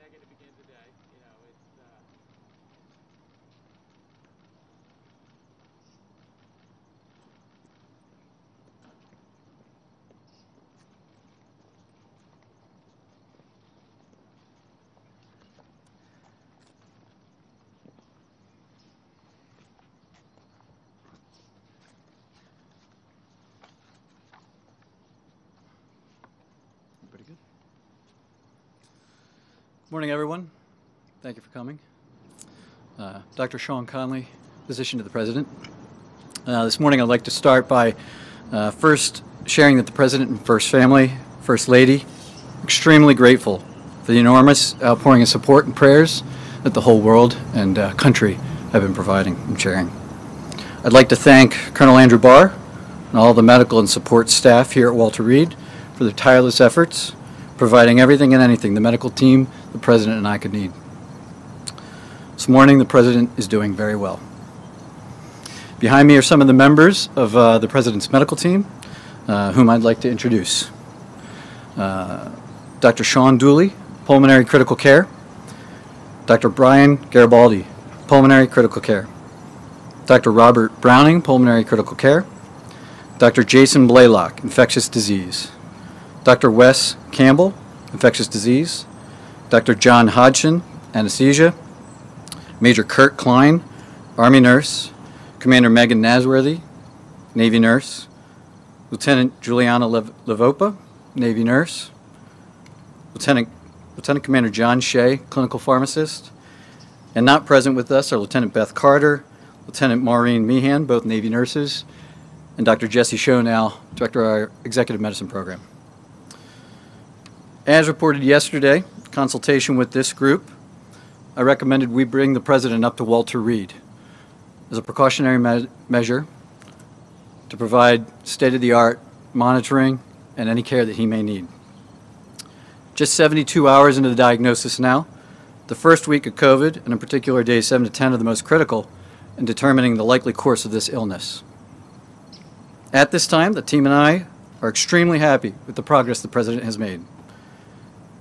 exciting to begin today. You know, it's Pretty good. Good morning, everyone. Thank you for coming. Dr. Sean Conley, physician to the President. This morning I'd like to start by first sharing that the President and First Family, First Lady, extremely grateful for the enormous outpouring of support and prayers that the whole world and country have been providing and sharing. I'd like to thank Colonel Andrew Barr and all the medical and support staff here at Walter Reed for their tireless efforts, providing everything and anything the medical team, the President, and I could need. This morning, the President is doing very well. Behind me are some of the members of the President's medical team, whom I'd like to introduce. Dr. Sean Dooley, Pulmonary Critical Care. Dr. Brian Garibaldi, Pulmonary Critical Care. Dr. Robert Browning, Pulmonary Critical Care. Dr. Jason Blaylock, Infectious Disease. Dr. Wes Campbell, Infectious Disease. Dr. John Hodgson, Anesthesia. Major Kurt Klein, Army Nurse. Commander Megan Nasworthy, Navy Nurse. Lieutenant Juliana Levopa, Navy Nurse. Lieutenant Commander John Shea, Clinical Pharmacist. And not present with us are Lieutenant Beth Carter, Lieutenant Maureen Meehan, both Navy nurses, and Dr. Jesse Schoenau, Director of our Executive Medicine Program. As reported yesterday, consultation with this group, I recommended we bring the President up to Walter Reed as a precautionary measure to provide state-of-the-art monitoring and any care that he may need. Just 72 hours into the diagnosis now, the first week of COVID, and in particular days 7 to 10, are the most critical in determining the likely course of this illness. At this time, the team and I are extremely happy with the progress the President has made.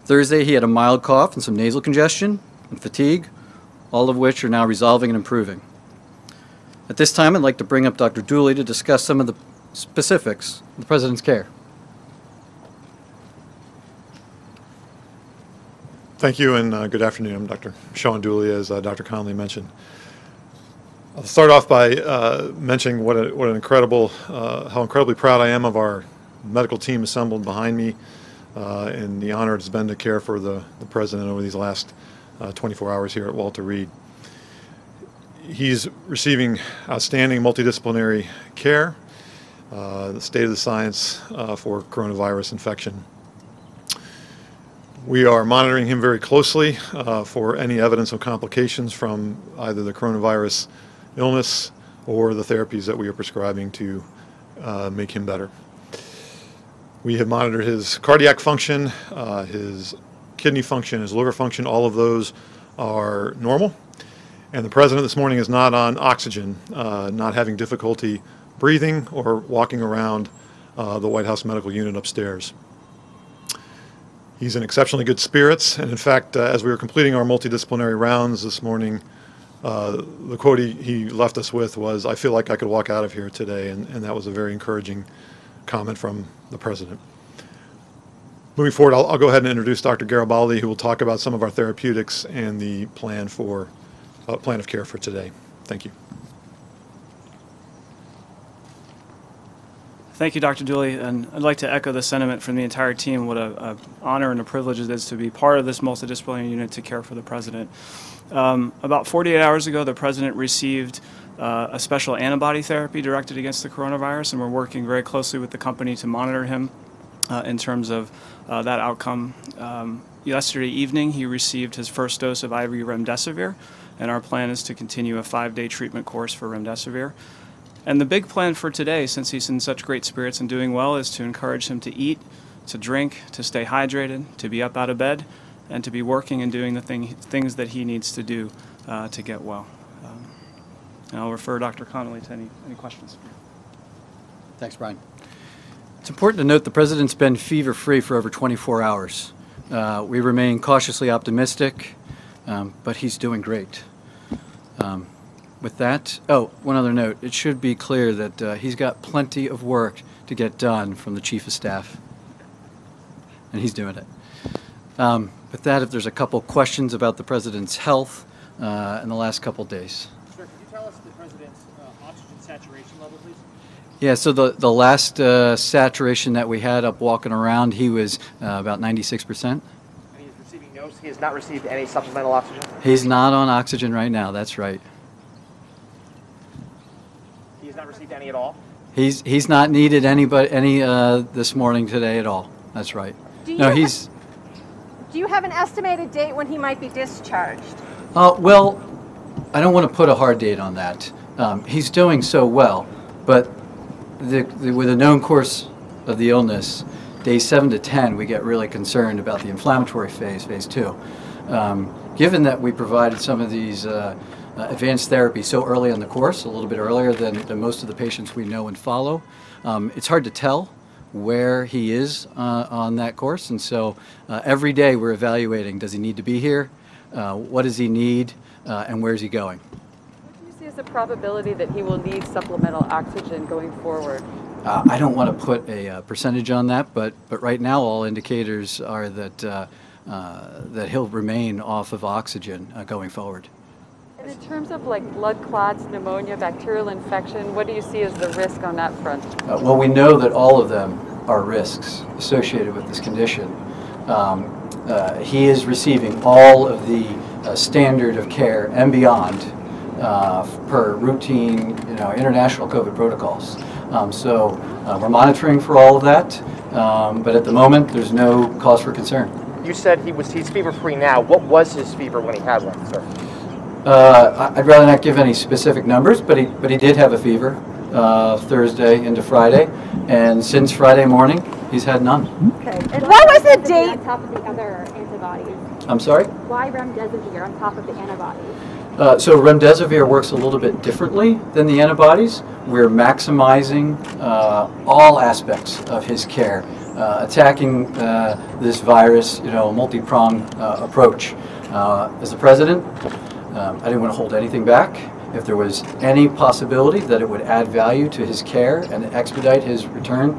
Thursday, he had a mild cough and some nasal congestion and fatigue, all of which are now resolving and improving. At this time, I'd like to bring up Dr. Dooley to discuss some of the specifics of the President's care. Thank you, and good afternoon. I'm Dr. Sean Dooley, as Dr. Conley mentioned. I'll start off by mentioning how incredibly proud I am of our medical team assembled behind me, and the honor it's been to care for the President over these last 24 hours here at Walter Reed. He's receiving outstanding multidisciplinary care, the state of the science for coronavirus infection. We are monitoring him very closely for any evidence of complications from either the coronavirus illness or the therapies that we are prescribing to make him better. We have monitored his cardiac function, his kidney function, his liver function. All of those are normal. And the President this morning is not on oxygen, not having difficulty breathing or walking around the White House Medical Unit upstairs. He's in exceptionally good spirits, and in fact, as we were completing our multidisciplinary rounds this morning, the quote he left us with was, "I feel like I could walk out of here today," and that was a very encouraging comment from the President. Moving forward, I'll go ahead and introduce Dr. Garibaldi, who will talk about some of our therapeutics and the plan of care for today. Thank you. Thank you, Dr. Dooley, and I'd like to echo the sentiment from the entire team. What an honor and a privilege it is to be part of this multidisciplinary unit to care for the President. About 48 hours ago, the President received a special antibody therapy directed against the coronavirus, and we're working very closely with the company to monitor him in terms of that outcome. Yesterday evening, he received his first dose of IV remdesivir, and our plan is to continue a 5-day treatment course for remdesivir. And the big plan for today, since he's in such great spirits and doing well, is to encourage him to eat, to drink, to stay hydrated, to be up out of bed, and to be working and doing the things that he needs to do to get well. And I'll refer Dr. Conley to any questions. Thanks, Brian. It's important to note the President's been fever-free for over 24 hours. We remain cautiously optimistic, but he's doing great. With that, oh, one other note. It should be clear that he's got plenty of work to get done from the Chief of Staff, and he's doing it. With that, if there's a couple questions about the President's health in the last couple days. Sir, could you tell us the President's oxygen saturation level, please? Yeah, so the last saturation that we had up walking around, he was about 96%. And he is receiving he has not received any supplemental oxygen? He's not on oxygen right now, that's right. He has not received any at all? He's not needed any this morning today at all. That's right. Do you have an estimated date when he might be discharged? Well, I don't want to put a hard date on that. He's doing so well, but with a known course of the illness, days 7 to 10, we get really concerned about the inflammatory phase 2. Given that we provided some of these advanced therapies so early in the course, a little bit earlier than most of the patients we know and follow, it's hard to tell where he is on that course, and so every day we're evaluating, does he need to be here, what does he need, and where's he going? What do you see as the probability that he will need supplemental oxygen going forward? I don't want to put a percentage on that, but right now all indicators are that he'll remain off of oxygen going forward. And in terms of like blood clots, pneumonia, bacterial infection, what do you see as the risk on that front? Well, we know that all of them are risks associated with this condition. He is receiving all of the standard of care and beyond per routine, international COVID protocols. So we're monitoring for all of that, but at the moment there's no cause for concern. You said he's fever-free now. What was his fever when he had one, sir? I'd rather not give any specific numbers, but he did have a fever Thursday into Friday, and since Friday morning he's had none. Okay. And what was the date? On top of the other antibodies. I'm sorry? Why remdesivir on top of the antibodies? So remdesivir works a little bit differently than the antibodies. We're maximizing all aspects of his care, attacking this virus, multi-pronged approach. As the President, I didn't want to hold anything back. If there was any possibility that it would add value to his care and expedite his return,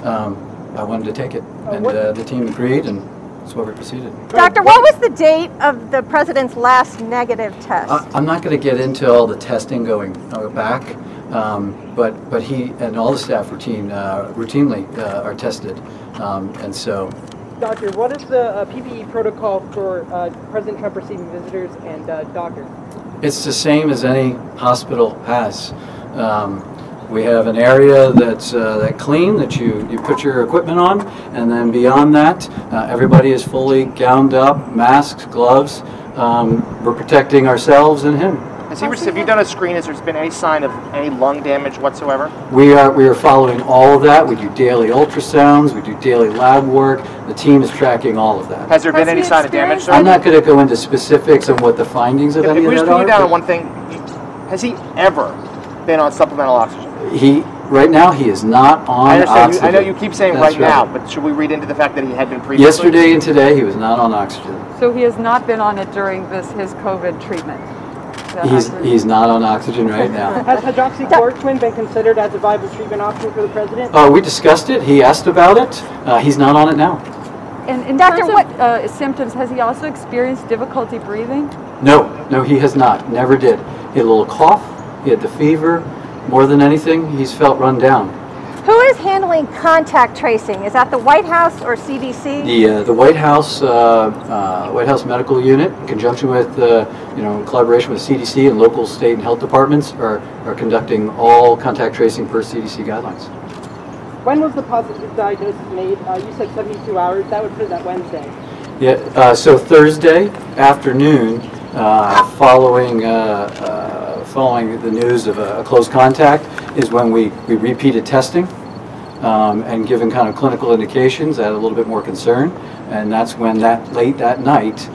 I wanted to take it. And the team agreed, and that's why we proceeded. Doctor, what was the date of the President's last negative test? I'm not going to get into all the testing going back, but he and all the staff routinely are tested, and so. Doctor, what is the PPE protocol for President Trump receiving visitors and doctors? It's the same as any hospital has. We have an area that's clean, that you put your equipment on, and then beyond that, everybody is fully gowned up, masks, gloves. We're protecting ourselves and him. Have you done a screen? Has there been any sign of any lung damage whatsoever? We are following all of that. We do daily ultrasounds. We do daily lab work. The team is tracking all of that. Has there been any sign of damage, sir? I'm not going to go into specifics on what the findings of any of that are. If we just put you down on one thing, has he ever been on supplemental oxygen? Right now he is not on oxygen. I know you keep saying right now, but should we read into the fact that he had been previously? Yesterday and today he was not on oxygen. So he has not been on it during his COVID treatment? He's not on oxygen right now. Has hydroxychloroquine been considered as a viable treatment option for the President? We discussed it. He asked about it. He's not on it now. And in terms of symptoms, has he also experienced difficulty breathing? No, he has not. Never did. He had a little cough. He had the fever. More than anything, he's felt run down. Who is handling contact tracing? Is that the White House or CDC? The White House Medical Unit, in conjunction with in collaboration with CDC and local, state, and health departments, are conducting all contact tracing per CDC guidelines. When was the positive diagnosis made? You said 72 hours. That would put that Wednesday. Yeah. So Thursday afternoon, following the news of a close contact, is when we repeated testing, and given kind of clinical indications, that a little bit more concern, and that's when late that night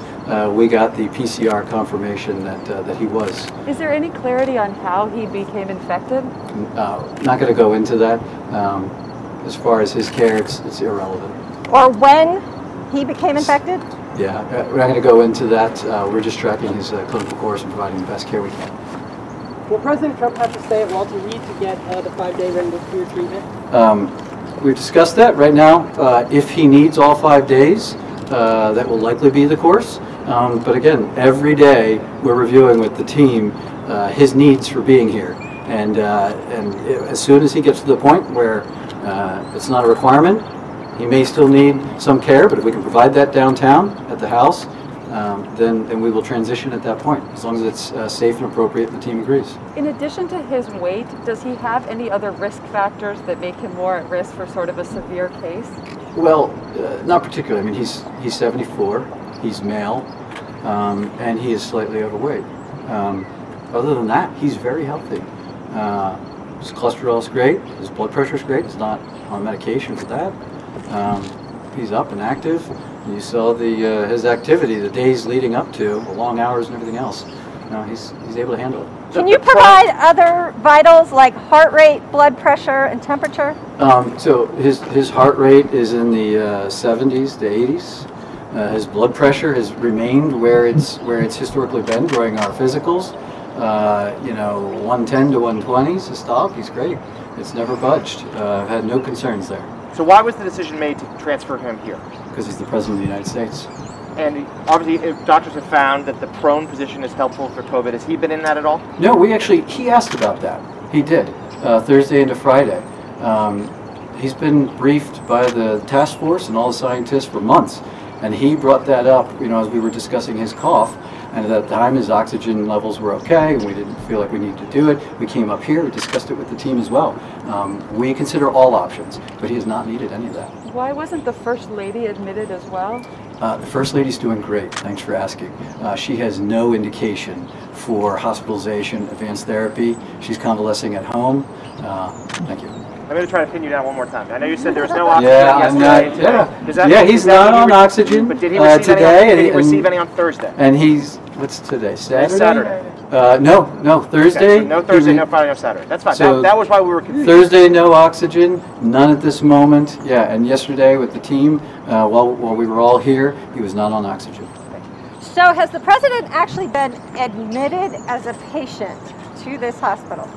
we got the PCR confirmation that he was. Is there any clarity on how he became infected? Not going to go into that. As far as his care, it's irrelevant. Or when he became infected? Yeah, we're not going to go into that. We're just tracking his clinical course and providing the best care we can. Will President Trump have to stay at Walter Reed to get the 5-day remdesivir treatment? We've discussed that right now. If he needs all 5 days, that will likely be the course. But again, every day we're reviewing with the team his needs for being here. And as soon as he gets to the point where it's not a requirement, he may still need some care, but if we can provide that downtown at the house, then we will transition at that point, as long as it's safe and appropriate and the team agrees. In addition to his weight, does he have any other risk factors that make him more at risk for sort of a severe case? Well, not particularly. I mean, he's 74, he's male, and he is slightly overweight. Other than that, he's very healthy. His cholesterol is great, his blood pressure is great, he's not on medication for that. He's up and active. You saw his activity, the days leading up to, the long hours and everything else. He's able to handle it. Can you provide other vitals like heart rate, blood pressure, and temperature? So his heart rate is in the 70s to 80s. His blood pressure has remained where it's historically been during our physicals. 110 to 120 systolic. He's great. It's never budged. I've had no concerns there. So why was the decision made to transfer him here? Because he's the President of the United States. And obviously, if doctors have found that the prone position is helpful for COVID, has he been in that at all? No, he asked about that. He did, Thursday into Friday. He's been briefed by the task force and all the scientists for months, and he brought that up, as we were discussing his cough, and at that time his oxygen levels were okay, and we didn't feel like we needed to do it. We came up here, we discussed it with the team as well. We consider all options, but he has not needed any of that. Why wasn't the First Lady admitted as well? The First Lady's doing great, thanks for asking. She has no indication for hospitalization, advanced therapy. She's convalescing at home. Thank you. I'm going to try to pin you down one more time. I know you said there was no oxygen yesterday and today. Yeah, he's not on oxygen but did he receive today. Did he receive any on Thursday? And what's today, Saturday? Saturday. No, Thursday. Okay, so no Thursday, no Friday, no Saturday. That's fine. So that was why we were confused. Thursday, no oxygen, none at this moment. Yeah, and yesterday with the team, while we were all here, he was not on oxygen. So has the president actually been admitted as a patient to this hospital?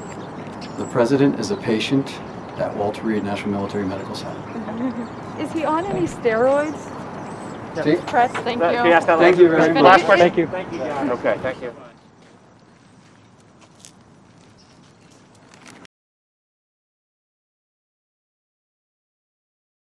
The president is a patient at Walter Reed National Military Medical Center. Is he on any steroids? Steve? Press, thank you. Can you ask that Thank you very much. Last question. Thank you. Okay, thank you.